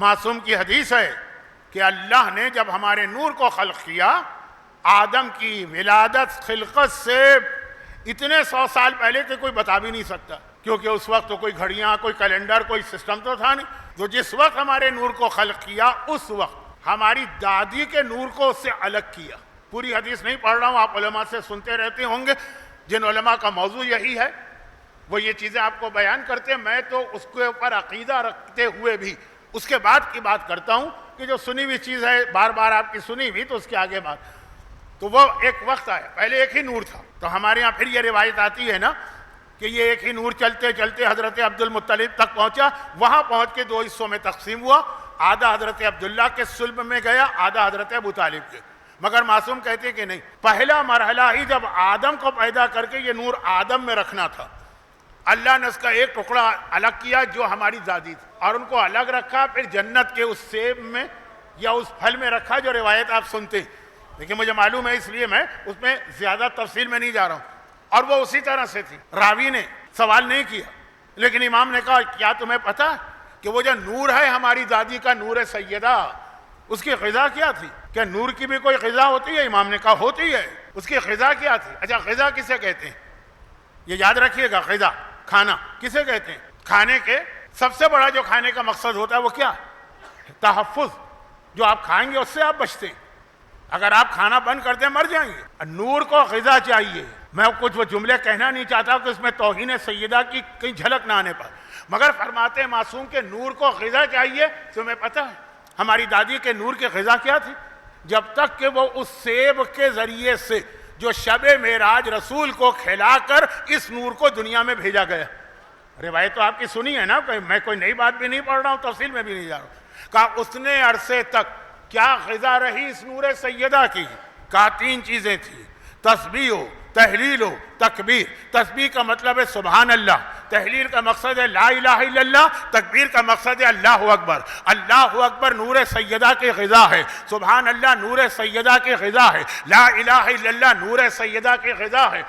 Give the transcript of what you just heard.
معصوم کی حدیث ہے کہ اللہ نے جب ہمارے نور کو خلق کیا، آدم کی ولادت خلقت سے اتنے 100 سال پہلے کہ کوئی بتا بھی نہیں سکتا، کیونکہ اس وقت تو کوئی گھڑیاں، کوئی کیلنڈر، کوئی سسٹم تو تھا نہیں۔ تو جس وقت ہمارے نور کو خلق کیا، اس وقت ہماری دادی کے نور کو اس سے الگ کیا۔ پوری حدیث نہیں پڑھ رہا ہوں، آپ علماء سے سنتے رہتے ہوں گے، جن علماء کا موضوع یہی ہے وہ یہ چیزیں آپ کو بیان کرتے ہیں۔ میں تو اس کے اوپر عقیدہ رکھتے ہوئے بھی اس کے بعد کی بات کرتا ہوں کہ جو سنی ہوئی چیز ہے بار بار آپ کی سنی ہوئی، تو اس کے آگے بات۔ تو وہ ایک وقت آیا، پہلے ایک ہی نور تھا۔ تو ہمارے ہاں پھر یہ روایت آتی ہے نا کہ یہ ایک ہی نور چلتے چلتے حضرت عبد المطلب تک پہنچا، وہاں پہنچ کے 2 حصوں میں تقسیم ہوا، آدھا حضرت عبداللہ کے صلب میں گیا، آدھا حضرت ابو طالب کے۔ مگر معصوم کہتے کہ نہیں، پہلا مرحلہ ہی جب آدم کو پیدا کر کے یہ نور آدم میں رکھنا تھا، اللہ نے اس کا ایک ٹکڑا الگ کیا جو ہماری دادی تھی، اور ان کو الگ رکھا، پھر جنت کے اس سیب میں یا اس پھل میں رکھا جو روایت آپ سنتے ہیں، لیکن مجھے معلوم ہے اس لیے میں اس میں زیادہ تفصیل میں نہیں جا رہا ہوں۔ اور وہ اسی طرح سے تھی۔ راوی نے سوال نہیں کیا، لیکن امام نے کہا کیا تمہیں پتا کہ وہ جو نور ہے ہماری دادی کا نور سیدہ، اس کی غذا کیا تھی؟ کیا نور کی بھی کوئی غذا ہوتی ہے؟ امام نے کہا ہوتی ہے۔ اس کی غذا کیا تھی؟ اچھا، غذا کسے کہتے ہیں؟ یہ یاد رکھیے گا، غذا کھانا کسے کہتے ہیں؟ کھانے کے سب سے بڑا جو کھانے کا مقصد ہوتا ہے وہ کیا؟ تحفظ۔ جو آپ کھائیں گے اس سے آپ بچتے ہیں، اگر آپ کھانا بند کر دیں مر جائیں گے۔ نور کو غذا چاہیے۔ میں کچھ وہ جملے کہنا نہیں چاہتا کہ اس میں توہین سیدہ کی کہیں جھلک نہ آنے پر، مگر فرماتے ہیں معصوم کے نور کو غذا چاہیے۔ تمہیں پتہ ہے ہماری دادی کے نور کی غذا کیا تھی؟ جب تک کہ وہ اس سیب کے ذریعے سے جو شب معراج رسول کو کھلا کر اس نور کو دنیا میں بھیجا گیا۔ روایت تو آپ کی سنی ہے نا، میں کوئی نئی بات بھی نہیں پڑھ رہا ہوں، تفصیل میں بھی نہیں جا رہا ہوں۔ کہا اتنے عرصے تک کیا غذا رہی اس نور سیدہ کی؟ کہا 3 چیزیں تھیں، تسبیح ہو، تحلیل ہو، تکبیر۔ تسبیح کا مطلب ہے سبحان اللہ، تحلیل کا مقصد ہے لا الہ الا اللہ، تکبیر کا مقصد ہے اللہ اکبر۔ اللہ اکبر نور سیدہ کی غذا ہے، سبحان اللہ نور سیدہ کی غذا ہے، لا الہ الا اللہ نور سیدہ کی غذا ہے۔